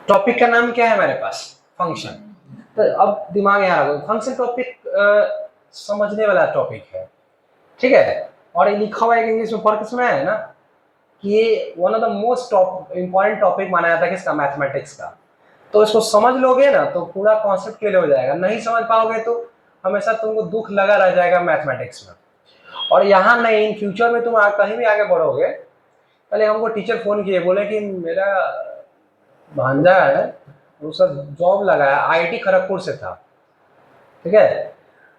Topic का नाम क्या है हमारे पास? फंक्शन। तो अब दिमाग यहाँ रखो, फंक्शन टॉपिक समझने वाला टॉपिक है, ठीक है। और ये लिखा हुआ है इंग्लिश में, फर्क इसमें है ना कि ये one of the most important topic माना जाता है किसका? मैथमेटिक्स का। तो इसको समझ लोगे ना तो पूरा कॉन्सेप्ट क्लियर हो जाएगा, नहीं समझ पाओगे तो हमेशा तुमको दुख लगा रह जाएगा मैथमेटिक्स में। और यहाँ नहीं, इन फ्यूचर में तुम कहीं भी आगे बढ़ोगे। पहले हमको टीचर फोन किए, बोले कि मेरा भांजा है, वो सब जॉब लगा है, आईआईटी खड़गपुर से था, ठीक है।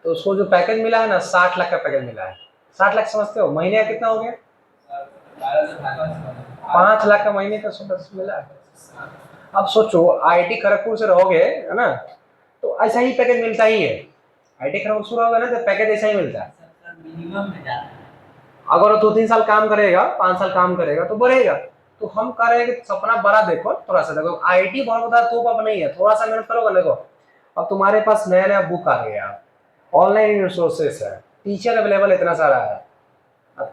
तो उसको जो पैकेज मिला है ना, 60 लाख का पैकेज मिला है। 60 लाख समझते हो महीने का कितना हो गया? 5 लाख का महीने का मिला है। अब सोचो आईआईटी खड़गपुर से रहोगे, है ना, तो ऐसा ही पैकेज मिलता ही है। आईआईटी खड़गपुर से रहोगे ना तो पैकेज ऐसा ही मिलता है। अगर 2-3 साल काम करेगा, 5 साल काम करेगा तो बढ़ेगा। तो हम कह रहे हैं कि सपना बड़ा देखो, थोड़ा सा देखो। आईआईटी बहुत बड़ा तो अब नहीं है, थोड़ा सा मेहनत करोगे। देखो अब तुम्हारे पास नया नया बुक आ गया, ऑनलाइन रिसोर्सेस है, टीचर अवेलेबल इतना सारा है।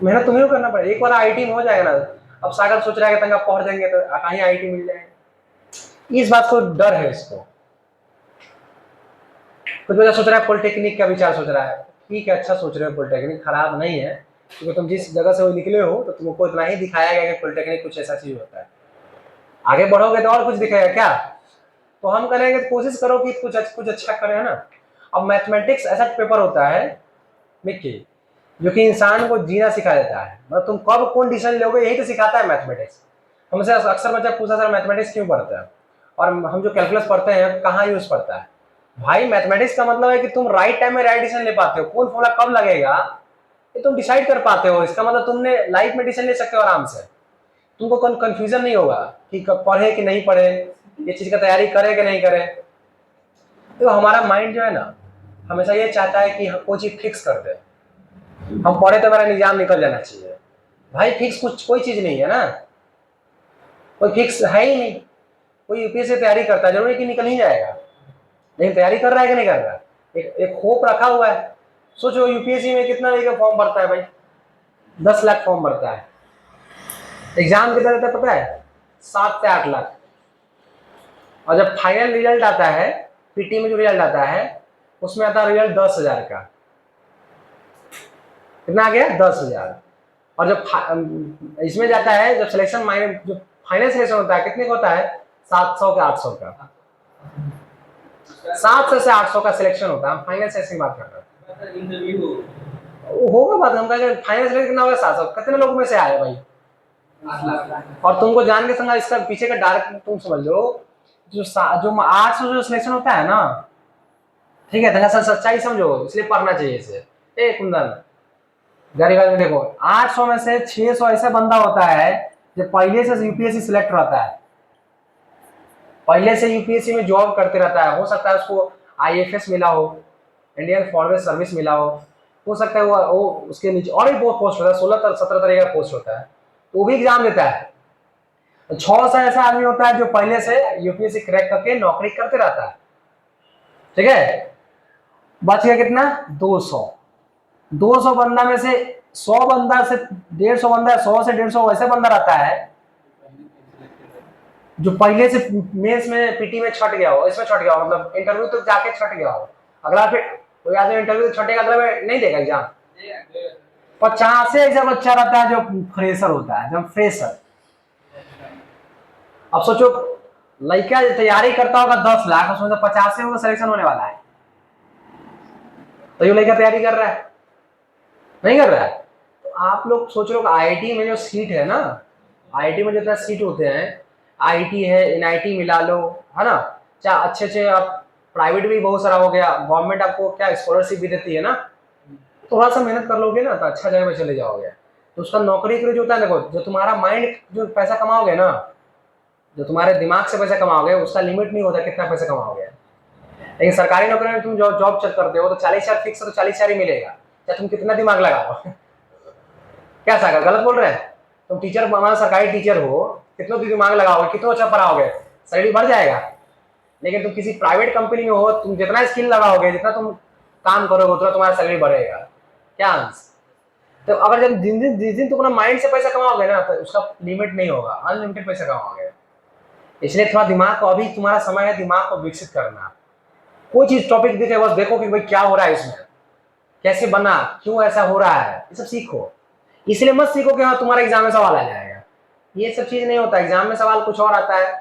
मेहनत तुम्हें करना पड़ेगा। एक बार आईआईटी में हो जाएगा ना, अब सागर सोच रहा है कि तंगा पढ़ देंगे तो कहीं आईआईटी मिल जाएगा। इस बात को डर है इसको। कुछ बच्चा सोच रहा है पॉलिटेक्निक का विचार सोच रहा है, ठीक है, अच्छा सोच रहे हो, पॉलिटेक्निक खराब नहीं है, क्योंकि तुम जिस जगह से वो निकले हो तो तुमको इतना ही दिखाया गया कि पॉलिटेक्निक कुछ ऐसा चीज होता है। आगे बढ़ोगे तो और कुछ दिखेगा क्या? तो हम करेंगे तो कोशिश करो कि कुछ अच्छा करें, है ना। अब मैथमेटिक्स ऐसा पेपर होता है मिक्की, जो कि इंसान को जीना सिखा देता है। मतलब तुम कब कौन डिसीजन लोगे यही तो सिखाता है मैथमेटिक्स। हमसे अक्सर बच्चा पूछा सर मैथमेटिक्स क्यों पढ़ता है, और हम जो कैलकुलस पढ़ते हैं कहाँ यूज पढ़ता है। भाई मैथमेटिक्स का मतलब है कि तुम राइट टाइम में राइट डिसीजन ले पाते हो, कौन फॉर्मूला कब लगेगा ये तुम डिसाइड कर पाते हो। इसका मतलब तुमने लाइफ में डिसीजन ले सकते हो आराम से। तुमको कंफ्यूजन नहीं होगा कि पढ़े कि नहीं पढ़े, ये चीज का तैयारी करे कि नहीं करे। तो हमारा माइंड जो है ना हमेशा ये चाहता है कि हम कोई चीज फिक्स कर दे, हम पढ़े तो मेरा निजाम निकल जाना चाहिए। भाई फिक्स कुछ कोई चीज नहीं है ना, कोई फिक्स है ही नहीं। कोई यूपीएससी तैयारी करता है जरूरी कि निकल ही जाएगा, लेकिन तैयारी कर रहा है कि नहीं कर रहा है, एक होप रखा हुआ है। सोचो यूपीएससी में कितना का फॉर्म भरता है भाई, 10 लाख फॉर्म भरता है। एग्जाम कितना देता है पता है? 7 से 8 लाख। और जब फाइनल रिजल्ट आता है, पीटी में जो रिजल्ट आता है उसमें आता है रिजल्ट 10,000 का। कितना आ गया? 10,000। और जब इसमें जाता है, जब सिलेक्शन जो फाइनल सिलेक्शन होता है कितने का होता है? 700 का 800 का। 700 से 800 का सिलेक्शन होता है। फाइनल सेशन की बात कर रहे हैं, होगा बात। हम कहेंगे फाइनल सिलेक्शन कितना होगा? 700। कितने लोगों में से आए भाई? 8 लाख। और तुमको जान के समझा, इसका पीछे का डायरेक्ट तुम समझ लो, जो 800 जो सिलेक्शन होता है ना, ठीक है, तो सच्चाई समझो, इसलिए पढ़ना चाहिए इसे। ए कुंदन गरीब में देखो, 800 में से 600 ऐसा बंदा होता है जो पहले से यूपीएससी सिलेक्ट रहता है, पहले से यूपीएससी में जॉब करते रहता है। हो सकता है उसको आईएफएस मिला हो, इंडियन फॉरेस्ट सर्विस मिला हो सकता है वो उसके नीचे और भी बहुत पोस्ट होता है, 16-17 तरह का पोस्ट होता है, तो वो भी एग्जाम देता है। 600 ऐसा आदमी होता है जो पहले से यूपीएससी क्रैक करके नौकरी करते रहता है, ठीक है। बच गया कितना? 200। 200 बंदा में से 100 बंदा से 150 बंदा, 100 से 150 वैसे बंदा रहता है जो पहले से मेंस में पीटी में छट गया हो, इसमें छट गया हो, मतलब इंटरव्यू तो जाके छट गया हो। अगला फिर कोई आदमी इंटरव्यू छटेगा, अगला में नहीं देगा एग्जाम। 50 ऐसा बच्चा रहता है जो फ्रेशर होता है, जब फ्रेशर। अब सोचो लड़का तैयारी करता होगा 10 लाख, उसमें तो 50 से सिलेक्शन होने वाला है, तो ये लड़का तैयारी कर रहा है? नहीं कर रहा है। तो आप लोग सोच रहे हो आईआईटी में जो सीट है ना, आईआईटी में जितना सीट होते हैं, आईटी है, एनआईटी मिला लो, है ना, चाहे अच्छे अच्छे आप प्राइवेट भी बहुत सारा हो गया, गवर्नमेंट आपको क्या स्कॉलरशिप भी देती है ना, थोड़ा सा मेहनत कर लोगे ना तो अच्छा जगह पे चले जाओगे। तो उसका नौकरी के लिए जो होता है, देखो जो तुम्हारा माइंड जो पैसा कमाओगे ना, जो तुम्हारे दिमाग से पैसा कमाओगे उसका लिमिट नहीं होता कितना पैसा कमाओगे। लेकिन सरकारी नौकरी में तुम जॉब चेक करते हो तो 40,000 फिक्स, तो 40,000 ही मिलेगा, चाहे तुम कितना दिमाग लगाओ। क्या सागर गलत बोल रहे हैं? तुम टीचर, हमारा सरकारी टीचर हो, कितना दिमाग लगाओगे, कितना अच्छा पढ़ाओगे, सैलरी बढ़ जाएगा। लेकिन तुम किसी प्राइवेट कंपनी में हो, तुम जितना स्किल लगाओगे, जितना तुम काम करोगे, उतना तुम्हारा सैलरी बढ़ेगा। क्या आंसर? तो अगर जब जिस दिन तुम अपना माइंड से पैसा कमाओगे ना तो उसका लिमिट नहीं होगा, अनलिमिटेड पैसा कमाओगे। इसलिए थोड़ा दिमाग को, अभी तुम्हारा समय है दिमाग को विकसित करना। कोई चीज टॉपिक दिखे बस देखो कि भाई क्या हो रहा है इसमें, कैसे बना, क्यों ऐसा हो रहा है, ये सब सीखो। इसलिए मत सीखो कि हाँ तुम्हारा एग्जाम में सवाल आ जाएगा, ये सब चीज नहीं होता। एग्जाम में सवाल कुछ और आता है,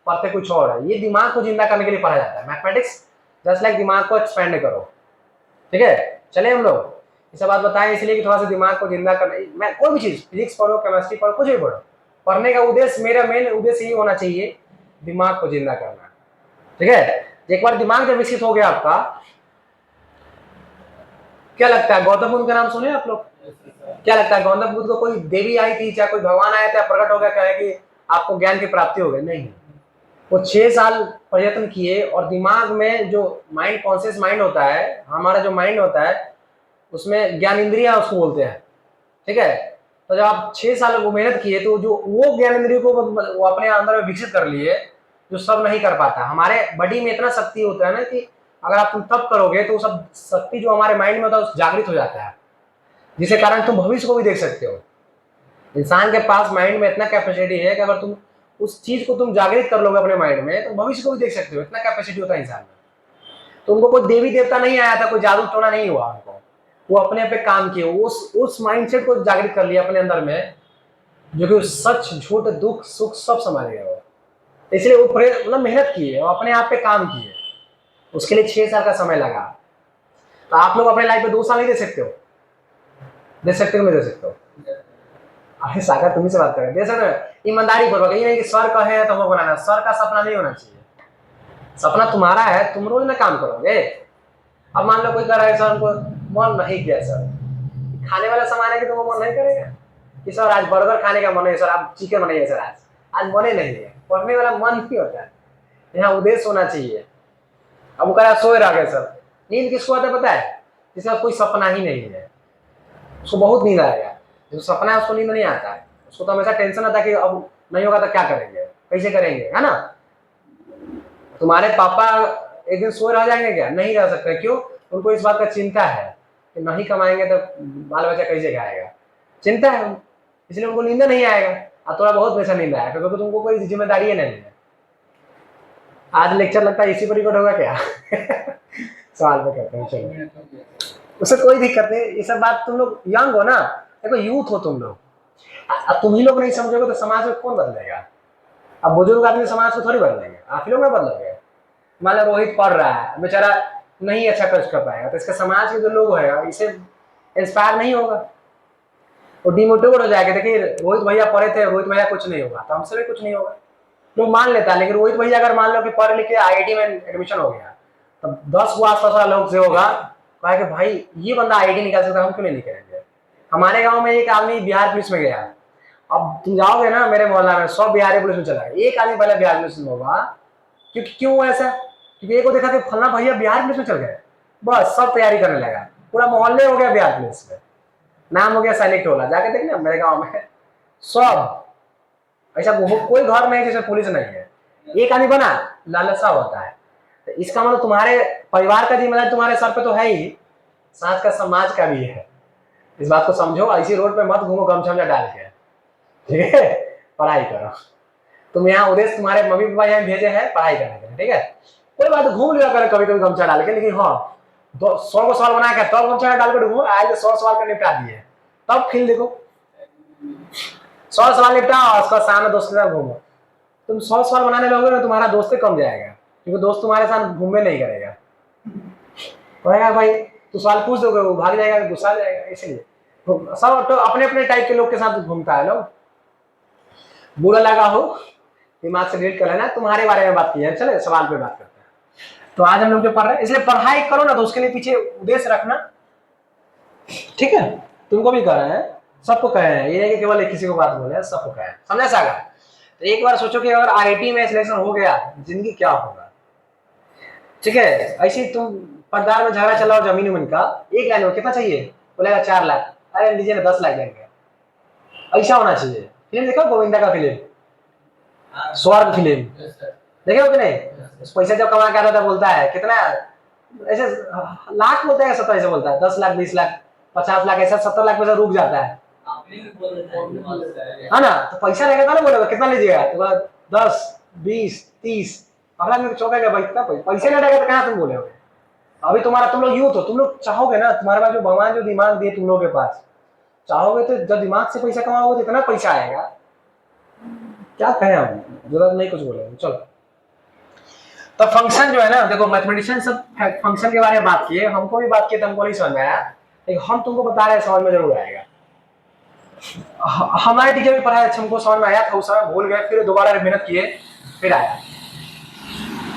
पढ़ते कुछ और है। ये दिमाग को जिंदा करने के लिए पढ़ा जाता है। मैथमेटिक्स जस्ट लाइक दिमाग को एक्सपेंड करो, ठीक है। चले हम लोग ये सब बात बताएं इसलिए कि थोड़ा सा दिमाग को जिंदा करना। मैं कोई भी चीज, फिजिक्स पढ़ो, केमिस्ट्री पढ़ो, कुछ भी पढ़ो, पढ़ने का उद्देश्य, मेरा मेन उद्देश्य ये होना चाहिए दिमाग को जिंदा करना, ठीक है। एक बार दिमाग जब विकसित हो गया आपका, क्या लगता है गौतम बुद्ध का नाम सुने आप लोग? क्या लगता है गौतम बुद्ध को कोई देवी आई थी, चाहे कोई भगवान आया था, प्रकट हो गया, कहे कि आपको ज्ञान की प्राप्ति हो गई? नहीं, वो 6 साल प्रयत्न किए और दिमाग में जो माइंड, कॉन्शियस माइंड होता है, हमारा जो माइंड होता है उसमें ज्ञान इंद्रिया उसको बोलते हैं, ठीक है। तो जब आप 6 साल वो मेहनत किए तो जो वो ज्ञान इंद्रिय को वो अपने अंदर में विकसित कर लिए, जो सब नहीं कर पाता। हमारे बॉडी में इतना शक्ति होता है ना कि अगर आप तुम तब करोगे तो सब शक्ति जो हमारे माइंड में होता है जागृत हो जाता है, जिसके कारण तुम भविष्य को भी देख सकते हो। इंसान के पास माइंड में इतना कैपेसिटी है कि अगर तुम उस चीज को तुम जागृत कर लोगे अपने माइंड में तो भविष्य को भी देख सकते हो, इतना कैपेसिटी होता है इंसान में। तो उनको कोई देवी देवता नहीं आया था, कोई जादू टोना नहीं हुआ उनको, वो अपने पे काम किए, उस माइंडसेट को जागृत कर लिया अपने अंदर में, जो कि सच झूठ दुख सुख सब समझ गए वो। इसलिए वो मतलब मेहनत किए और अपने आप पे काम किए, उसके लिए 6 साल का समय लगा। तो आप लोग अपने लाइफ में 2 साल नहीं दे सकते हो? दे सकते हो, मैं दे सकता हूँ। अरे सागर तुम्ही से बात करें, दे सकते हो ईमानदारी पूर्वक। ये नहीं कि सर कहे तो हमको बनाना, सर का सपना नहीं होना चाहिए। सपना तुम्हारा है, तुम रोज में काम करोगे। अब मान लो कोई कर रहा है, सर हमको मन नहीं किया, सर खाने वाला सामान है कि तुमको मन नहीं करेगा कि सर आज बर्गर खाने का मन है, सर आप चिकन बनाइए, सर आज मन ही नहीं है। पढ़ने वाला मन नहीं होता है, यहाँ उद्देश्य होना चाहिए। अब वो कह रहा सोए रह गए सर, नींद किसको आता है पता है? जिसका कोई सपना ही नहीं है, उसको बहुत नींद आएगा। जो सपना है उसको नींद नहीं आता है, उसको तो हमेशा टेंशन आता है कि अब नहीं होगा तो क्या करेंगे, कैसे करेंगे, है ना। तुम्हारे पापा एक दिन सोए रह जाएंगे क्या? नहीं रह सकते। क्यों? उनको इस बात का चिंता है कि नहीं कमाएंगे तो बाल बच्चा कैसे खाएगा, चिंता है, इसलिए उनको नींद नहीं आएगा। और थोड़ा बहुत वैसा नींद आएगा क्योंकि तुमको कोई जिम्मेदारी नहीं है। आज लेक्चर लगता है इसी पर रिकॉर्ड होगा क्या? सवाल पे करते हैं, चलो उससे कोई दिक्कत नहीं। ये सब बात तुम लोग यंग हो ना, देखो यूथ हो तुम लोग, अब तुम ही लोग नहीं समझोगे तो समाज में कौन बदलेगा? अब बुजुर्ग आदमी समाज को थोड़ी बदलेंगे, आप ही लोग ना बदलोगे। मान लो रोहित पढ़ रहा है बेचारा, नहीं अच्छा कर पाएगा तो इसका समाज के जो लोग है इसे इंस्पायर नहीं होगा, वो डिमोटिवेट हो जाएगा। देखिए रोहित भैया पढ़े थे, रोहित भैया कुछ नहीं होगा तो हमसे भी कुछ नहीं होगा, लोग मान लेता है। लेकिन रोहित भैया अगर मान लो कि पढ़ लिख के IIT में एडमिशन हो गया तो 10 को आस पास लोग से होगा कहा कि भाई ये बंदा IIT निकाल सकता, हम क्यों नहीं निकलेंगे। हमारे गांव में एक आदमी बिहार पुलिस में गया, अब तुम जाओगे ना मेरे मोहल्ला में 100 बिहारी पुलिस में चला गया, एक आदमी पहले बिहार पुलिस में होगा। क्योंकि क्यों ऐसा? क्योंकि एक को देखा कि फलना भैया बिहार पुलिस में चल गए, बस सब तैयारी करने लगा, पूरा मोहल्ले हो गया बिहार पुलिस में, नाम हो गया सैनिक टोला। जाके देखना मेरे गाँव में सब ऐसा, कोई घर नहीं जिसमें पुलिस नहीं है। एक आदमी बना, लालसा होता है। तो इसका मतलब तुम्हारे परिवार का जिम्मेदारी तुम्हारे सर पे तो है ही, साथ का समाज का भी है। इस बात को समझो, ऐसी रोड पे मत घूमो गमछा डाल के, ठीक है। पढ़ाई करो, तुम यहाँ उद्देश्य तुम्हारे मम्मी पापा यहाँ भेजे हैं पढ़ाई करने के लिए, ठीक है। कोई बात घूम लिया करो कभी कभी गमछा डाल के, लेकिन हाँ 100 को सवाल बना के तब गमछा डाल के घूमो। आज 100 सवाल का निपटा दिए तब खेल देखो, 100 सवाल निपटाओ उसका सामने दोस्त के साथ घूमो। तुम 100 सवाल बनाने लगोगे ना तुम्हारा दोस्त कम जाएगा, क्योंकि दोस्त तुम्हारे साथ घूमने नहीं करेगा, कहेगा भाई तू सवाल पूछ दोगे वो भाग जाएगा, गुस्सा जाएगा। इसलिए सब तो अपने अपने टाइप के लोग के साथ घूमता है। लोग बुरा लगा हो दिमाग से डिलीट कर लेना, तुम्हारे बारे में बात की है, चले सवाल पे बात करते हैं। तो आज हम लोग जो पढ़ रहे हैं, इसलिए पढ़ाई करो ना तो उसके लिए पीछे उद्देश्य रखना, ठीक है। तुमको भी कह रहे हैं, सबको कहे हैं, ये नहीं कि केवल किसी को बात बोले, सबको कहे हैं, समझा सागर। तो एक बार सोचो कि अगर IIT में सिलेक्शन हो गया जिंदगी क्या होगा, ठीक है। ऐसे तुम परिवार में झगड़ा चलाओ जमीन उमीन का, एक लाइन में कितना चाहिए, बोलेगा 4 लाख, अरे लीजिए ना 10 लाख देंगे, ऐसा होना चाहिए। फिल्म देखो गोविंदा का फिल्म, स्वर्ग फिल्म देखे हो कि नहीं? पैसा जब कमा के आता था बोलता है कितना, ऐसे लाख बोलता है, 70 ऐसे बोलता है, 10 लाख 20 लाख 50 लाख, ऐसा 70 लाख पैसा रुक जाता है ना। तो पैसा रहेगा ना, बोलेगा कितना लीजिएगा तो 10, 20 30, अगला में चौका क्या भाई, इतना पैसे नहीं रहेगा तो कहाँ तुम बोले हो? अभी तुम्हारा, तुम लोग यूथ हो, तुम लोग चाहोगे ना, तुम्हारे पास जो भगवान जो दिमाग दिए तुम लोगों के पास, चाहोगे तो जब दिमाग से पैसा कमाओगे तो इतना पैसा आएगा, क्या कहें हम, जरूरत नहीं कुछ बोले, चलो। तो फंक्शन जो है ना, देखो मैथमेटिशियन सब फंक्शन के बारे में बात किए, हमको भी बात किए तो हमको नहीं समझ में आया, लेकिन हम तुमको बता रहे हैं, समझ में जरूर आएगा। हमारे टीचर भी पढ़ाया, हमको समझ में आया था, उस समय भूल गए, फिर दोबारा मेहनत किए, फिर आया।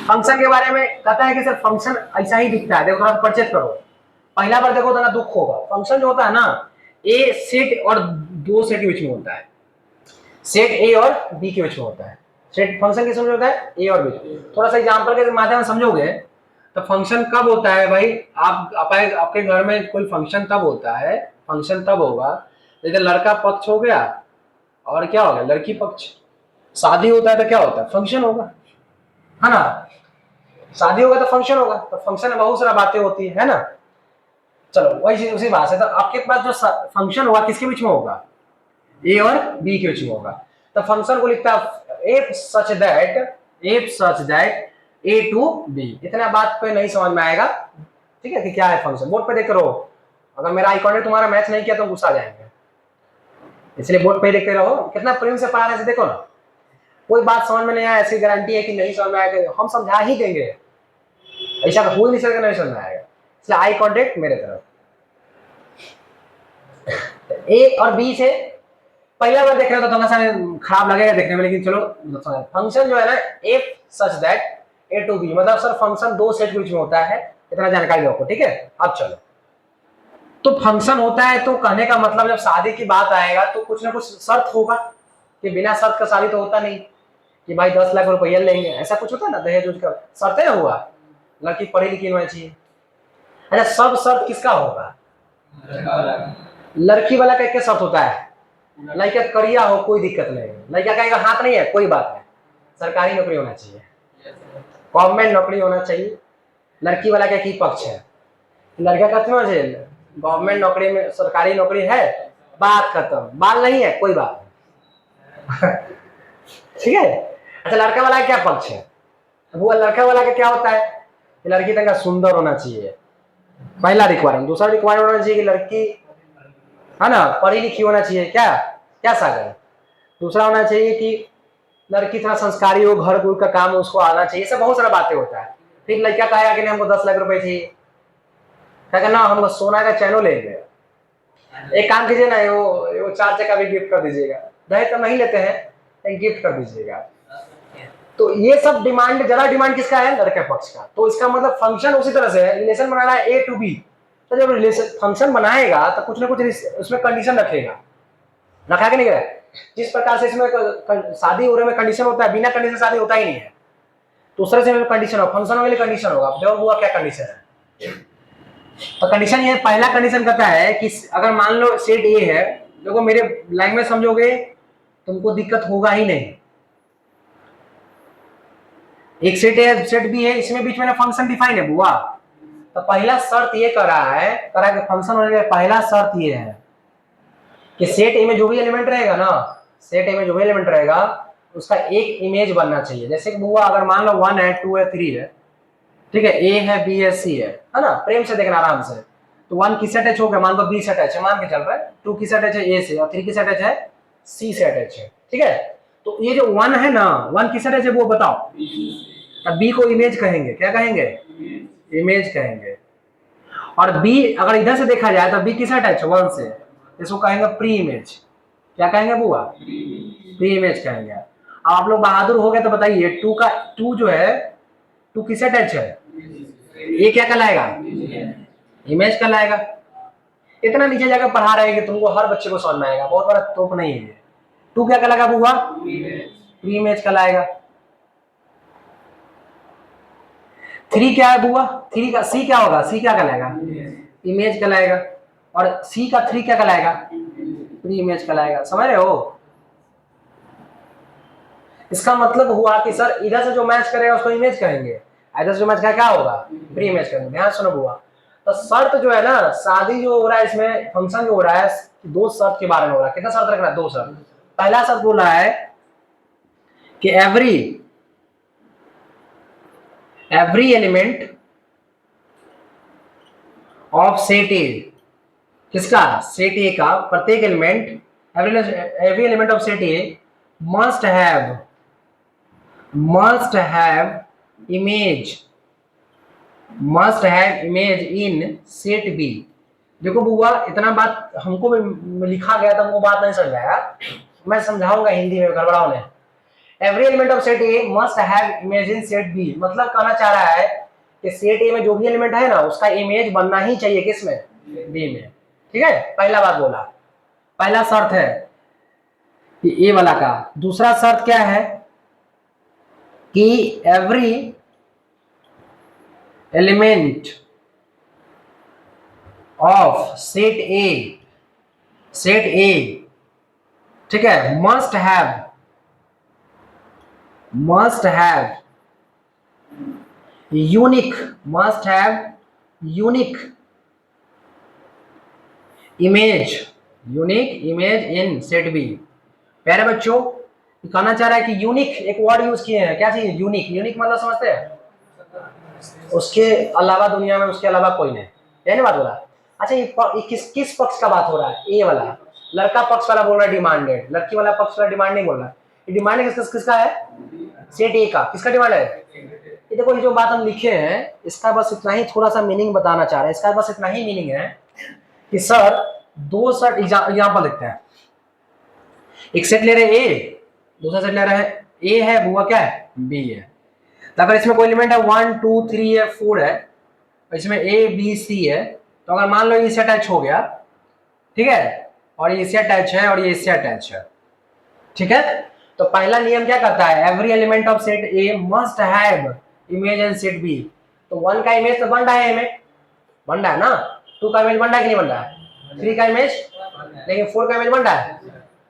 फंक्शन के बारे में कहता है कि सर फंक्शन ऐसा ही दिखता है, देखो थोड़ा परचेज करो, पहला बार देखो तो दुख होगा। फंक्शन जो होता है ना, ए सेट और दो सेट के बीच में होता है, सेट ए और बी के बीच में होता है। सेट फंक्शन किस में होता है, ए और बी। थोड़ा सा एग्जांपल के माध्यम से समझोगे तो फंक्शन कब होता है भाई, आपके घर में कोई फंक्शन तब होता है, फंक्शन तब होगा जैसे लड़का पक्ष हो गया और क्या हो गया, लड़की पक्ष। शादी होता है तो क्या होता है, फंक्शन होगा, है ना, शादी होगा तो फंक्शन होगा, तो फंक्शन में बहुत सारा बातें होती है ना। चलो वही उसी बात से, तो आपके पास जो फंक्शन होगा किसके बीच में होगा, ए और बी के बीच में होगा। तो फंक्शन को लिखता है if such that A to B. इतना बात पे नहीं समझ में आएगा, ठीक है, कि क्या है फंक्शन, बोर्ड पे देख रहो, अगर मेरा आई कॉन्टेक्ट तुम्हारा मैच नहीं किया तो गुस्सा आ जाएंगे, इसलिए बोर्ड पे देखते रहो, कितना प्रेम से पढ़ा रहे से देखो ना। कोई बात समझ में नहीं आया, ऐसी गारंटी है कि नहीं समझ में आएगा, हम समझा ही देंगे, ऐसा हो ही नहीं सकता नहीं समझ में आएगा, इसलिए आई कॉन्टेक्ट मेरे तरफ। ए और बी से पहला बार देख रहे हो तो थोड़ा सा खराब लगेगा देखने में, लेकिन चलो फंक्शन जो है ना, if such that A to B, मतलब सर फंक्शन दो सेट के बीच में होता है, इतना जानकारी आपको, ठीक है। अब चलो, तो फंक्शन होता है तो कहने का मतलब जब शादी की बात आएगा तो कुछ ना कुछ शर्त होगा, कि बिना शर्त का शादी तो होता नहीं, कि भाई 10 लाख रुपया लेंगे, ऐसा कुछ होता है ना, दहेज उसका शर्त है ना, हुआ लड़की पढ़ी लिखी होनी चाहिए। अच्छा, सब शर्त किसका होगा, लड़की वाला का क्या शर्त होता है, लड़का करिया हो कोई दिक्कत नहीं, लड़का कहेगा हाथ नहीं है कोई बात नहीं, सरकारी नौकरी होना चाहिए, गवर्नमेंट नौकरी होना चाहिए। लड़की वाला का की पक्ष है, लड़का कहते हैं गवर्नमेंट नौकरी में सरकारी नौकरी है, बात खत्म, बाल नहीं है कोई बात नहीं। ठीक है। अच्छा, लड़का वाला का क्या पक्ष है, वो लड़का वाला का क्या होता है, लड़की तक सुंदर होना चाहिए, पहला रिक्वायरमेंट। दूसरा रिक्वायरमेंट होना चाहिए कि लड़की है ना पढ़ी लिखी होना चाहिए, क्या क्या सागर। दूसरा होना चाहिए कि लड़की थोड़ा संस्कारी हो, घर गुर का काम उसको आना चाहिए, सब बहुत सारा बातें होता है। फिर लड़का कहेगा कि नहीं हमको 10 लाख रुपए चाहिए, कहेगा ना हम सोना का चैनो लेंगे, एक काम कीजिए ना, वो 4 चक्का भी गिफ्ट कर दीजिएगा, दहेज तो नहीं लेते हैं, गिफ्ट कर दीजिएगा। तो ये सब डिमांड, ज्यादा डिमांड किसका है, लड़के पक्ष का। तो इसका मतलब फंक्शन उसी तरह से है, रिलेशन बनाना है ए टू बी, तो जब रिलेशन फंक्शन बनाएगा तो कुछ ना कुछ उसमें कंडीशन रखेगा, रखा कि नहीं रहा। जिस प्रकार से इसमें शादी हो रहे में कंडीशन होता है, बिना कंडीशन शादी होता ही नहीं है। दूसरे से कंडीशन हो, फंक्शन के लिए कंडीशन होगा। जब हुआ क्या कंडीशन है, तो कंडीशन ये पहला कंडीशन कहता है कि अगर मान लो सेट ए है, देखो मेरे लैंग्वेज समझोगे तुमको दिक्कत होगा ही नहीं। एक सेट है सेट बी है, इसमें बीच में ना फंक्शन डिफाइन है बुआ। तो पहला शर्त ये करा है कि फंक्शन होने का पहला शर्त ये है कि सेट ए में जो भी एलिमेंट रहेगा ना, सेट ए में जो भी एलिमेंट रहेगा उसका एक इमेज बनना चाहिए। जैसे कि बुआ अगर मान लो 1 है 2 है 3 है, ठीक है, ए है बी है सी है ना, प्रेम से देखना आराम से। तो 1 किस अटैच हो गया, मान लो बी से अटैच है, मान के चल रहा है। 2 किस अटैच है, ए से, और 3 किस अटैच है, सी से अटैच है, ठीक है। तो ये जो 1 है ना, 1 किस अटैच है वो बताओ। अब बी को इमेज कहेंगे, क्या कहेंगे, इमेज कहेंगे। और बी अगर इधर से देखा जाए तो बी किस अटैच है, 1 से, इसको कहेंगे प्री इमेज। क्या कहेंगे बुआ, प्री इमेज कहेंगे। अब आप लोग बहादुर हो गए तो बताइए 2 का 2 जो है 2 किस अटैच है, ये क्या कहलाएगा, इमेज कहलाएगा। इतना नीचे जाकर पढ़ा रहे हैं कि तुमको हर बच्चे को समझ में आएगा, बहुत बड़ा तोप नहीं है। 2 क्या कहलाएगा बुआ, प्री इमेज कहलाएगा। 3 क्या है बुआ, 3 का सी क्या होगा, सी क्या कहलाएगा, इमेज कहलाएगा। और सी का 3 क्या कहलाएगा, प्री इमेज कहलाएगा। समझ रहे हो। इसका मतलब हुआ कि सर इधर से जो मैच करेगा उसको इमेज कहेंगे, इधर से जो मैच करेगा क्या होगा, प्री इमेज कहेंगे। ध्यान सुनो बुआ। तो शर्त जो है ना, शादी जो हो रहा है इसमें, फंक्शन जो हो रहा है, 2 शर्त के बारे में हो रहा है। कितना शर्त रखना है, 2 शर्त। पहला शर्त बोल रहा है कि every every element of set A, किसका, सेट ए का प्रत्येक element, every element of set A must have image, must have image in set B. देखो बुआ, इतना बात हमको भी लिखा गया था, वो बात नहीं समझ आया, मैं समझाऊंगा हिंदी में, गड़बड़ाओ ने। Every element of set A must have image in set B, मतलब कहना चाह रहा है कि सेट ए में जो भी एलिमेंट है ना, उसका इमेज बनना ही चाहिए किसमें, बी में। ठीक है, पहला बात बोला, पहला शर्त है कि ए वाला का। दूसरा शर्त क्या है कि every element of set A, ठीक है, must have unique image in set B. प्यारे बच्चों, कहना चाह रहा है कि यूनिक, एक वर्ड यूज किए हैं, क्या चीज, यूनिक मतलब समझते हैं, उसके अलावा दुनिया में उसके अलावा कोई नहीं, यही ना बात बोला। अच्छा, ये किस पक्ष का बात हो रहा है, ए वाला, लड़का पक्ष वाला बोल रहा है डिमांडेड, लड़की वाला पक्ष वाला डिमांड नहीं बोल रहा है। ये डिमांड किसका है, सेट ए का। किसका डिमांड है, ये देखो, ये जो बात हम लिखे हैं इसका बस इतना ही थोड़ा सा मीनिंग बताना चाह रहे हैं। इसका बस इतना ही मीनिंग है कि सर, दो सेट एग्जाम्पल लिखते हैं, एक सेट ले रहे ए, दूसरा सेट ले रहे हैं ए है, बुआ क्या है, बी है। तो अगर इसमें कोई एलिमेंट है 1 2 3 है, 4 है, इसमें ए बी सी है, तो अगर मान लो इससे अटैच हो गया, ठीक है, और ये इससे अटैच है और ये इससे अटैच है, ठीक है, तो पहला नियम क्या करता है, every element of set A must have image in set B. तो 1 का इमेज तो बन रहा है, बन रहा है ना, 2 का इमेज बन रहा है कि नहीं बन रहा है, 3 का इमेज, लेकिन 4 का इमेज बन रहा है,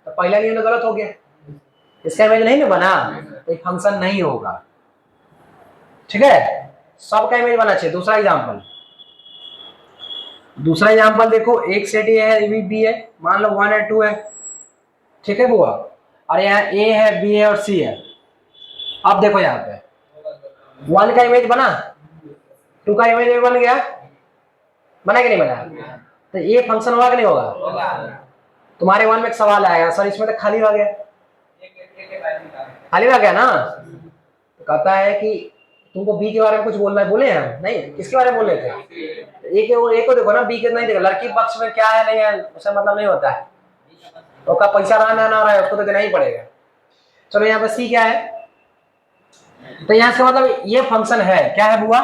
तो पहला नियम तो गलत हो गया, इसका इमेज नहीं ना बना, तो एक फंक्शन नहीं होगा। ठीक है, सबका इमेज बना चाहिए। दूसरा एग्जांपल देखो, एक सेट ए है, ए बी है, मान लो 1 है 2 है, ठीक है बुआ, और यहाँ ए है, बी है और सी है। अब देखो यहाँ पे 1 का इमेज बना, 2 का इमेज बन गया, बना कि नहीं बना, तो ये फंक्शन होगा कि नहीं होगा। तुम्हारे 1 में एक सवाल आएगा, सर इसमें तो खाली रह गया, खाली रह गया ना, तो कहता है कि तुमको बी के बारे में कुछ बोलना है, बोले हैं नहीं, किसके बारे में बोल रहे थे, एक को देखो ना, बी के नहीं देखो, लड़की पक्ष में क्या है नहीं है उससे मतलब नहीं होता है, तो का पैसा रहा ना रहा है उसको तो देना ही पड़ेगा। चलो यहाँ पे सी क्या है, तो यहाँ से मतलब ये फंक्शन है, क्या है बुआ,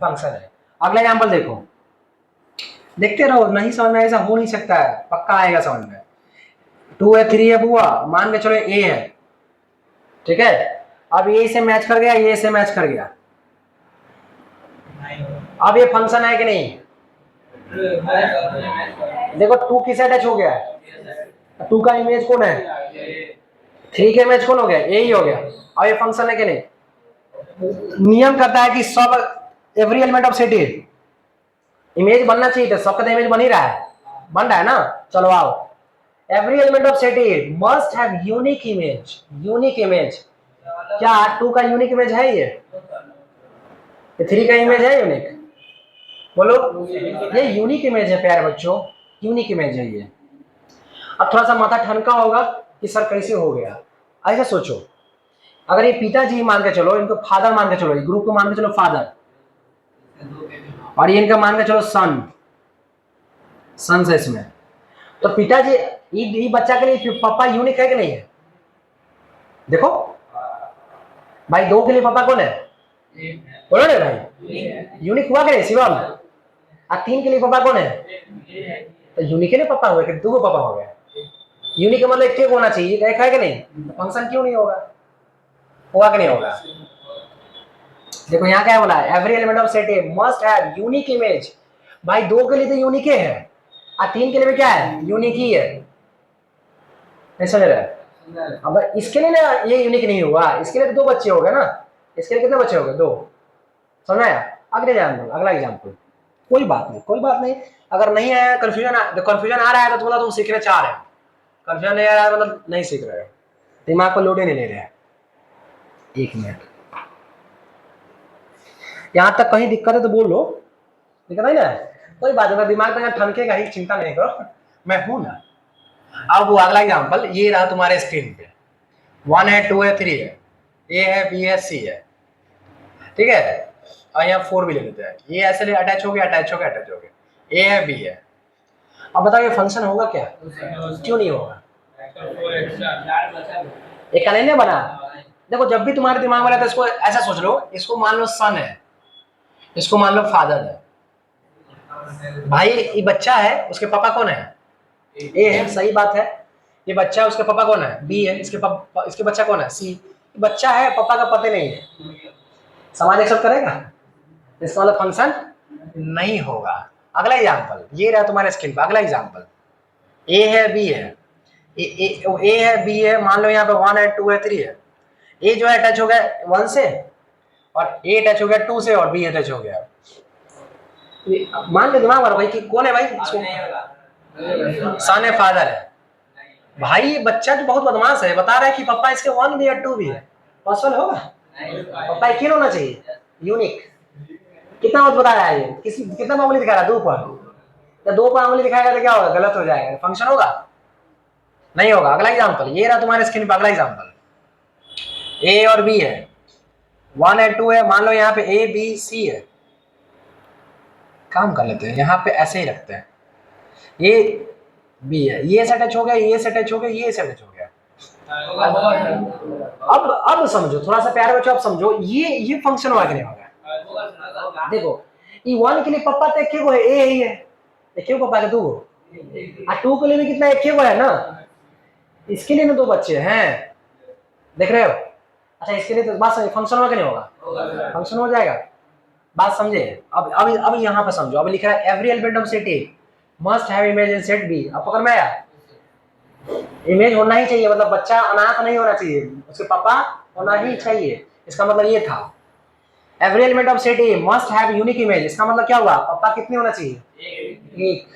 फंक्शन है। अगला एग्जाम्पल देखो, देखते रहो, नहीं समझ में ऐसा हो नहीं सकता है, पक्का आएगा समझ में। 2 है 3 है बुआ, मान के चलो ए है, ठीक है, अब ये से मैच कर गया, ये से मैच कर गया, अब ये फंक्शन है कि नहीं, देखो 2 किस अटैच हो गया है, 2 का इमेज कौन है, 3 का इमेज कौन हो गया, ए ही हो गया, अब ये फंक्शन है कि नहीं। नियम कहता है कि सब every element of set A image बनना चाहिए, तो सबका इमेज बन ही रहा है, बन रहा है ना। चलो आओ, every element of set A must have unique image, क्या 2 का यूनिक इमेज है, ये 3 का इमेज है यूनिक, बोलो, ये यूनिक इमेज है प्यारे बच्चों, यूनिक इमेज है ये। अब थोड़ा सा माथा ठनका होगा कि सर कैसे हो गया, ऐसा सोचो, अगर ये पिताजी मान के चलो, इनको फादर मान के चलो, ग्रुप को मान के चलो फादर, और ये इनका मान के चलो सन से इसमें, तो पिताजी ये बच्चा के लिए पापा यूनिक है कि नहीं है, देखो भाई, 2 के लिए पापा कौन है, बोलो ना भाई, यूनिक हुआ कि नहीं शिवम, और 3 के लिए पापा कौन है, तो यूनिक के लिए पापा हुए कि 2 पापा हो गए, यूनिक का मतलब एक होना चाहिए, एक है कि नहीं, फंक्शन क्यों नहीं होगा, होगा कि नहीं होगा। देखो यहाँ क्या बोला है, every element of set A must have unique image, भाई 2 के लिए तो यूनिक है, और 3 के लिए भी क्या है, यूनिक ही है, नहीं समझ रहे। अब इसके लिए ना ये यूनिक नहीं हुआ, इसके लिए तो 2 बच्चे हो गए ना, इसके लिए कितने बच्चे हो गए, 2, समझ आया। अगला एग्जाम्पल, कोई बात नहीं, अगर नहीं आया कंफ्यूजन आ रहा है तो बोला तुम सीखने चाह रहे हो, कंफ्यूजन नहीं आ रहा है मतलब नहीं सीख रहे हो, दिमाग को लोड ही नहीं ले रहे हैं। 1 मिनट, यहाँ तक कहीं दिक्कत है तो बोल लो, दिक्कत है ना, कोई बात नहीं, दिमाग में ठनकेगा ही, चिंता नहीं करो, मैं हूं ना। अब वो अगला एग्जाम्पल ये रहा तुम्हारे स्क्रीन पे, 1 है, 2 है, 3 है, ए है, बी है, सी है, ठीक है, और यहाँ 4 भी ले लेते हैं, ये ऐसे अटैच हो गया, अटैच हो गया, अटैच हो गया, ए है, बी है। अब बताओ ये फंक्शन होगा क्या, क्यों नहीं होगा, एक का नहीं बना। देखो जब भी तुम्हारे दिमाग में रहता है, इसको ऐसा सोच लो, इसको मान लो सन है, इसको मान लो फादर है, भाई ये बच्चा है, उसके पापा कौन है, ए है, सही बात है, ये बच्चा है, उसके पापा कौन है, बी है, इसके बच्चा कौन है, सी, बच्चा है, पापा का पता नहीं है, समाज एक्सेप्ट करेगा, इसका मतलब फंक्शन नहीं होगा। अगला एग्जाम्पल ये रहा तुम्हारे स्क्रीन पर, अगला एग्जाम्पल ए है, बी है, ए है, बी है, मान लो यहाँ पे 1 है, 2 है, 3 है, ए जो है अटैच हो गया 1 से, और ए अटैच हो गया 2 से, और बी अटैच हो गया। मान लो दिमाग वाला भाई कि कौन है भाई, सन है, फादर है, भाई बच्चा तो बहुत बदमाश है, बता रहा है कि पापा इसके 1 भी है, 2 भी है, पॉसिबल होगा, पापा एक ही होना चाहिए, यूनिक। कितना वक्त बता रहा है ये, कितना मामूली दिखा रहा है, 2 पर, 2 पर मामूली दिखाएगा तो क्या होगा, गलत हो जाएगा, फंक्शन होगा, नहीं होगा। अगला एग्जाम्पल ये रहा तुम्हारे स्क्रीन पर, अगला एग्जाम्पल ए और बी है, 1 है, 2 है, मान लो यहाँ पे ए बी सी है, काम कर लेते हैं, यहाँ पे ऐसे ही रखते हैं, ये बी है, ये से अटैच हो गया, ये से अटैच हो गया, ये से अटैच हो गया। अब समझो, थोड़ा सा प्यार बच्चों, अब समझो ये फंक्शन हुआ कि नहीं होगा। देखो ये 1 के लिए पापा तो एक को है, ए ही है, एक पापा के 2 और 2 के लिए भी कितना, एक को है ना, इसके लिए ना 2 बच्चे हैं, देख रहे हो। अच्छा इसके लिए तो बात समझे, फंक्शन होगा कि नहीं होगा, फंक्शन हो जाएगा, बात समझे। अब यहाँ पे समझो, अब लिखा है every element of set A must have image in set B. अब पकड़ में आया, इमेज होना ही चाहिए, मतलब बच्चा अनाथ नहीं होना चाहिए, उसके पापा होना ही चाहिए, इसका मतलब ये था। Every element of set A must have unique image, इसका मतलब क्या हुआ, पापा कितने होना चाहिए, एक,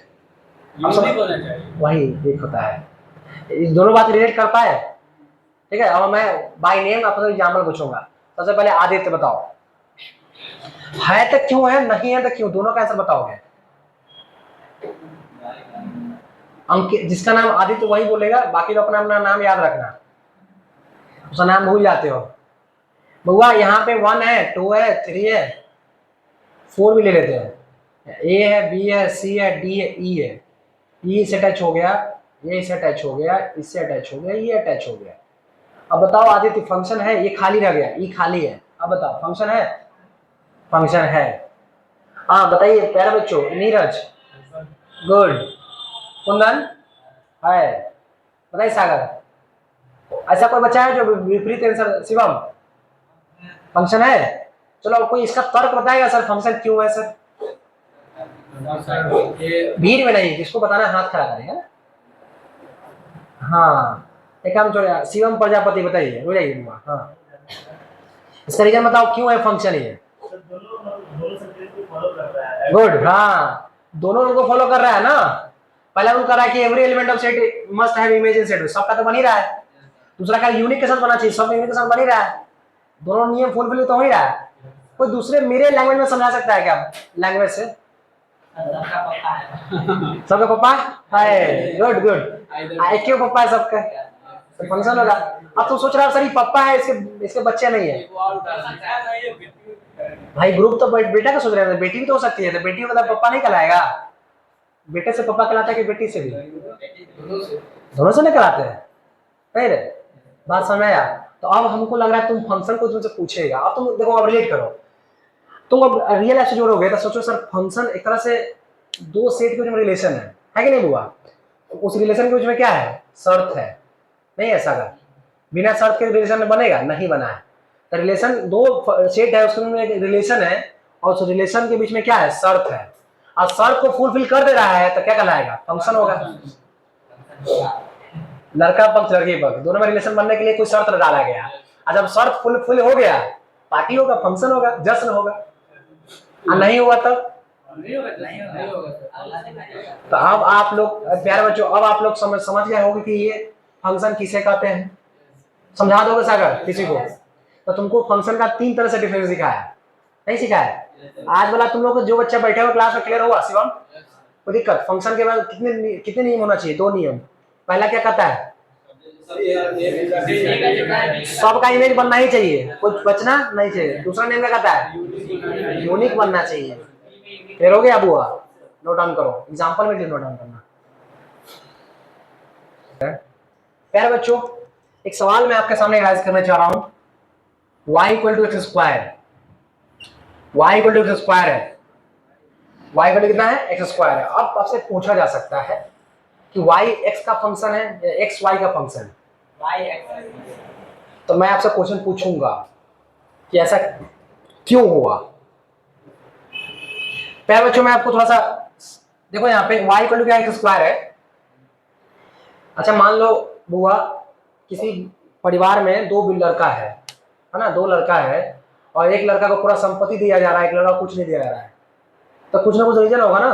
वही एक होता है, इस दोनों बात रिलेट कर पाए, ठीक है। अब मैं बाय नेम आपको एग्जाम्पल पूछूंगा, सबसे पहले आदित्य बताओ, है तो क्यों है, नहीं है तो क्यों, दोनों का आंसर बताओगे। अंकित, जिसका नाम आदित्य वही बोलेगा, बाकी लोग अपना नाम याद रखना, उसका नाम भूल जाते हो। बउआ यहाँ पे 1 है, 2 है, 3 है, 4 भी ले लेते हैं, ए है, बी है, सी है, डी है, ई है, ई से अटैच हो गया, ये इससे अटैच हो गया, इससे अटैच हो गया, ये अटैच हो गया। अब बताओ आदित्य फंक्शन है, ये खाली रह गया, ये खाली है, अब बताओ फंक्शन है, फंक्शन है। हाँ बताइए प्यारे बच्चों, नीरज गुड, कुंदन है, बताइए सागर, ऐसा कोई बच्चा है जो विपरीत आंसर, शिवम फंक्शन है। चलो कोई इसका तर्क बताएगा सर, फंक्शन क्यों है सर, भीड़ में नहीं, जिसको बताना हाथ खड़ा करेगा। हाँ एक काम छोड़िए, शिवम प्रजापति बताइए, हो जाइए। हाँ इसका रीजन बताओ क्यों है फंक्शन ये, गुड, हाँ दोनों को फॉलो कर रहा है ना। पहला रूल कर रहा है कि every element of set must have image in set, सबका तो बन ही रहा है। दूसरा का यूनिक के साथ बना चाहिए, सब यूनिक के साथ बन ही रहा है, दोनों नियम फुलफिल तो हो ही रहा है। कोई दूसरे मेरे लैंग्वेज में समझा सकता है क्या, लैंग्वेज से, सबका पापा है, गुड गुड, एक क्यों पापा है सबका, तो फंक्शन होगा। अब तो सोच रहा है सर ये पापा है, इसके बच्चे नहीं है, भाई ग्रुप तो बेटा का सोच रहे हैं, बेटी भी तो हो सकती है, तो बेटी मतलब पापा नहीं कहलाएगा, बेटे से पापा कहलाता है कि बेटी से भी, दोनों से नहीं कहलाते हैं, नहीं रे, बात समझ आया। तो अब हमको लग रहा है तुम फंक्शन को तुमसे पूछेगा, अब तुम देखो अब रिलेट करो, तुम अब रियल लाइफ से जोड़ोगे तो सोचो सर फंक्शन एक तरह से 2 सेट के बीच में रिलेशन है कि नहीं हुआ, उस रिलेशन के बीच में क्या है, शर्त है, नहीं ऐसा का बिना शर्त के रिलेशन में बनेगा, नहीं बना है। तो रिलेशन 2 सेट है, उसके में एक रिलेशन है, और उस रिलेशन के बीच में क्या है, शर्त है, और शर्त को फुलफिल कर दे रहा है तो क्या कहलाएगा, फंक्शन होगा। लड़का पक्ष लड़की पक्ष दोनों में रिलेशन बनने के लिए कोई शर्त डाला गया, और जब शर्त फुल हो गया पार्टी होगा, फंक्शन होगा, जश्न होगा, और नहीं हुआ तब तो अब आप लोग प्यारे बच्चों, अब आप लोग समझ गए होंगे कि ये फंक्शन किसे कहते हैं, समझा दोगे सागर किसी को, तो तुमको फंक्शन का 3 तरह से डिफरेंस दिखाया, नहीं सीखा है? आज वाला तुम लोग जो बच्चा बैठे हो क्लास में क्लियर हुआ शिवम? कोई दिक्कत? फंक्शन के बाद कितने कितने नियम होना चाहिए? 2 नियम। पहला क्या कहता है? सबका इमेज बनना ही चाहिए, कुछ बचना नहीं चाहिए। दूसरा नियम क्या कहता है? यूनिक बनना चाहिए। क्लियर हो गया बुआ? नोट डाउन करो, एग्जांपल में नोट डाउन करना। प्यारे बच्चों, एक सवाल मैं आपके सामने राइज करना चाह रहा हूं। y equal to x square, y equal to x square है। y इक्वल कितना है? एक्स स्क्वायर है। अब आपसे पूछा जा सकता है कि y x का फंक्शन है या x y का फंक्शन है? तो मैं आपसे क्वेश्चन पूछूंगा कि ऐसा क्यों हुआ। प्यारे बच्चों, मैं आपको थोड़ा सा देखो, यहाँ पे y इक्वल टू क्या? एक्स स्क्वायर है। अच्छा, मान लो बुआ किसी परिवार में 2 लड़का है ना? 2 लड़का है और एक लड़का को पूरा संपत्ति दिया जा रहा है, एक लड़का को कुछ नहीं दिया जा रहा है। तो कुछ ना कुछ रीजन होगा ना,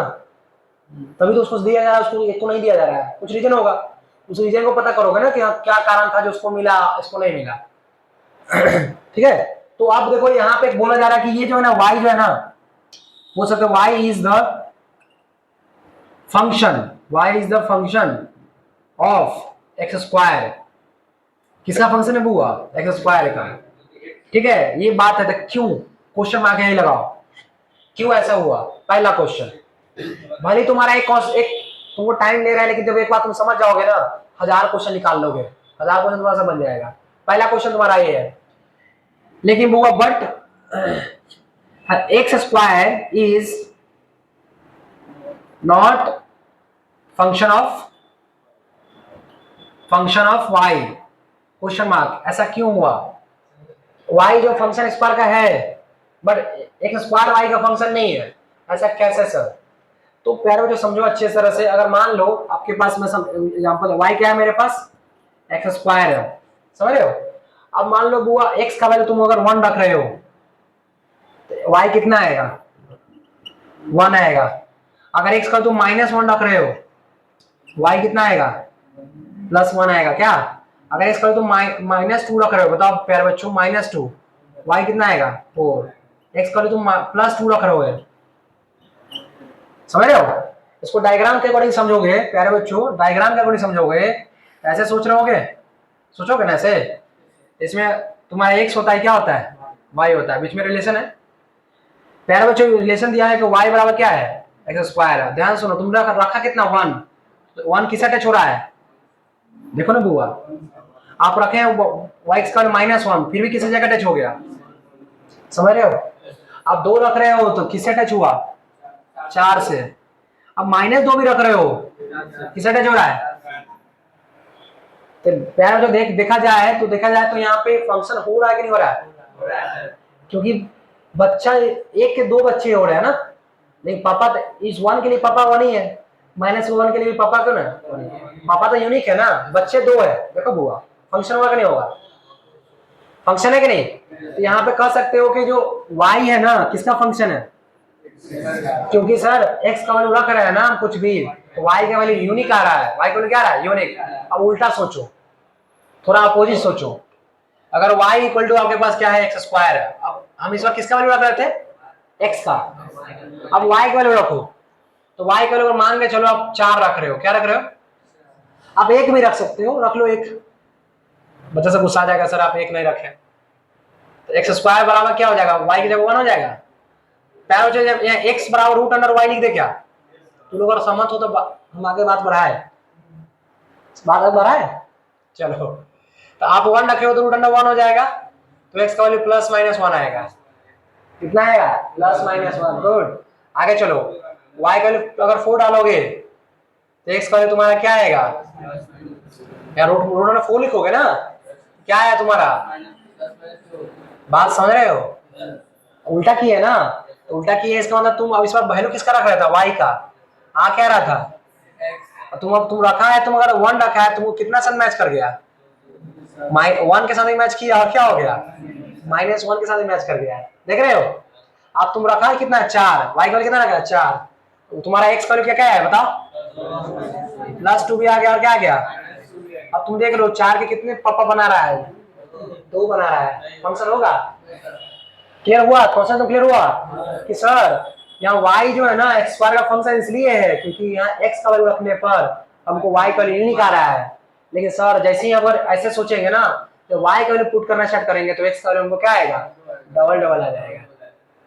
तभी तो उसको दिया जा रहा है, उसको एक को नहीं दिया जा रहा है। कुछ रीजन होगा, उस रीजन को पता करोगे ना कि क्या कारण था जो उसको मिला, इसको नहीं मिला। ठीक है? तो आप देखो यहाँ पे बोला जा रहा है कि ये जो है ना y जो है ना, वो सकते y is the function, y is the function of x square. किसका फंक्शन है बुआ? एक्स स्क्वायर का। ठीक है, ये बात है। तो क्यों? क्वेश्चन मार्क यही लगाओ, क्यों ऐसा हुआ? पहला क्वेश्चन। भले तुम्हारा एक तुमको टाइम ले रहा है, लेकिन जब एक बार तुम समझ जाओगे ना, 1000 क्वेश्चन निकाल लोगे, 1000 क्वेश्चन तुम्हारा बन जाएगा। पहला क्वेश्चन तुम्हारा ये है। लेकिन बुआ but x square is not function of y, question mark. ऐसा क्यों हुआ? y जो फंक्शन स्क्वायर का है, बट एक्स स्क्वायर y का फंक्शन नहीं है, ऐसा कैसे सर? तो प्यारे बच्चों समझो अच्छे तरह से। अगर मान लो आपके पास में एग्जांपल y क्या है मेरे पास? एक्स स्क्वायर है, समझ रहे हो? अब मान लो बुआ x का वैल्यू तुम अगर 1 रख रहे हो तो y कितना आएगा? 1 आएगा। अगर x का तुम -1 रख रहे हो, y कितना आएगा? +1 आएगा। क्या? अगर इसका तुम -2 रख रहे हो, बताओ प्यारे बच्चों, -2, y कितना आएगा? 4। x का तुम +2 रख रहे हो, समझ रहे हो? इसको डायग्राम के अकॉर्डिंग समझोगे प्यारे बच्चों, डायग्राम के अकॉर्डिंग समझोगे, ऐसे सोच रहे होगे, सोचोगे ना ऐसे। इसमें तुम्हारा x होता है, क्या होता है? y होता है, बीच में रिलेशन है। प्यारे बच्चों रिलेशन दिया है कि y बराबर क्या है? एक्स स्क्वायर है। ध्यान सुनो, तुमने रखा कितना? 1। तो 1 किस अटैच हो रहा है? देखो ना बुआ, आप रखे हैं y स्क्वायर -1, फिर भी किसी जगह टच हो गया, समझ रहे हो? आप 2 रख रहे हो तो किससे टच हुआ? 4 से। अब -2 भी रख रहे हो, किससे टच हो रहा है? तो प्यार जो देखा जाए तो यहाँ पे फंक्शन हो रहा है कि नहीं हो रहा है? क्योंकि बच्चा एक के 2 बच्चे हो रहे हैं ना, लेकिन पापा इस 1 के लिए पापा 1 ही है, -1 के लिए भी पापा क्यों ना? पापा तो यूनिक है ना, बच्चे 2 है। देखो बुआ, फंक्शन होगा कि नहीं होगा? फंक्शन है कि नहीं? तो यहाँ पे कह सकते हो कि जो y है ना, किसका फंक्शन है? क्योंकि सर x का वैल्यू रख रहे हैं ना हम कुछ भी, तो y का वैल्यू यूनिक आ रहा है। y का वैल्यू क्या आ रहा है? यूनिक। अब उल्टा सोचो, थोड़ा अपोजिट सोचो। अगर y इक्वल टू आपके पास क्या है? एक्स स्क्वायर है। अब हम इस वक्त किसका वैल्यू रख रहे थे? x का। अब y का वैल्यू रखो, तो y का वैल्यू मान के चलो आप 4 रख रहे हो। क्या रख रहे हो? आप 1 भी रख सकते हो, रख लो 1। बच्चा से गुस्सा आ जाएगा सर आप 1 नहीं रखे। तो एक्स स्क्वायर बराबर क्या हो जाएगा? y की जगह 1 हो जाएगा। पैर जब x बराबर √y लिख दे क्या? तुम लोग अगर सहमत हो तो हम आगे बात बढ़ाए, चलो। तो आप 1 रखे हो तो √1 हो जाएगा, तो x का वैल्यू +-1 आएगा। कितना आएगा? +-1। गुड। आगे चलो, y का वैल्यू अगर 4 डालोगे तो x का वैल्यू तुम्हारा क्या आएगा? यार √4 लिखोगे ना, क्या आया तुम्हारा? बात समझ रहे हो? उल्टा किए ना, तो उल्टा किए इसका मतलब तुम अब इस बार वैल्यू किसका रख रहा था? y का। क्या रहा था? तुम रखा है, तुम अगर 1 रखा है, तुमको कितना सन मैच कर गया? 1 के साथ मैच किया और क्या हो गया? -1 के साथ मैच कर गया। देख रहे हो? अब तुम रखा है कितना? 4। y का कितना रखा है? 4। तुम्हारा x का क्या है बताओ? +2 भी आ गया और क्या आ गया? अब तुम देख लो 4 के कितने पापा बना रहा है? 2 बना रहा है। फंक्शन होगा? क्लियर हुआ? क्वेश्चन तो क्लियर हुआ कि सर यहाँ y जो है ना एक्स स्क्वायर का फंक्शन इसलिए है क्योंकि यहाँ x का वैल्यू रखने पर हमको y का वैल्यू निकाल रहा है, लेकिन सर जैसे ही अगर ऐसे सोचेंगे ना तो y का वैल्यू पुट करना स्टार्ट करेंगे तो x का वैल्यू हमको क्या आएगा, डबल डबल आ जाएगा।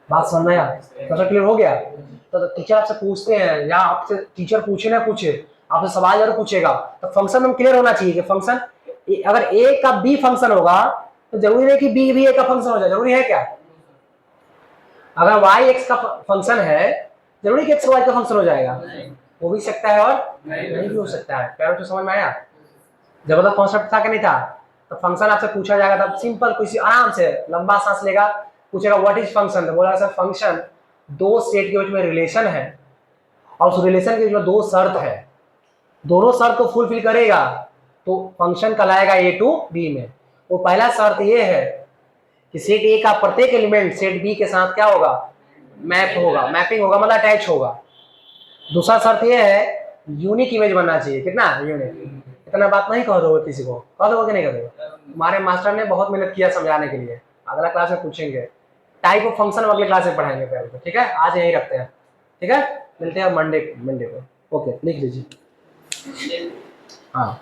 बात समझ में आया? क्वेश्चन क्लियर हो गया? तो टीचर आपसे पूछते हैं या आपसे टीचर पूछे ना पूछे आपसे सवाल जरूर पूछेगा, तो फंक्शन में क्लियर होना चाहिए कि फंक्शन अगर a का b फंक्शन होगा तो जरूरी नहीं कि b भी a का फंक्शन हो जाए, जरूरी है क्या? अगर y x का फंक्शन है जरूरी कि x y का फंक्शन हो जाएगा? हो भी सकता है और नहीं भी हो सकता है। प्यारों तो समझ में आया? जबरदस्त कॉन्सेप्ट था कि नहीं था? तो फंक्शन आपसे पूछा जाएगा तब सिंपल किसी आराम से लंबा सांस लेगा, पूछेगा व्हाट इज फंक्शन, तो बोला सर फंक्शन दो सेट के बीच में रिलेशन है और उस रिलेशन के बीच में दो शर्त है, दोनों शर्त को फुलफिल करेगा तो फंक्शन कहलाएगा ए टू बी में। वो पहला शर्त ये है कि सेट ए का प्रत्येक एलिमेंट सेट बी के साथ क्या होगा, मैप होगा, मैपिंग होगा मतलब अटैच होगा। दूसरा शर्त ये है यूनिक इमेज बनना चाहिए, कितना यूनिक। इतना बात नहीं कह दोगे किसी को, कह दोगे कि नहीं कह दोगे? हमारे मास्टर ने बहुत मेहनत किया समझाने के लिए, अगला क्लास में पूछेंगे टाइप ऑफ फंक्शन, अगले क्लास में पढ़ाएंगे पहले। ठीक है, आज यही रखते हैं, ठीक है, मिलते हैं मंडे को। ओके लिख लीजिए। हाँ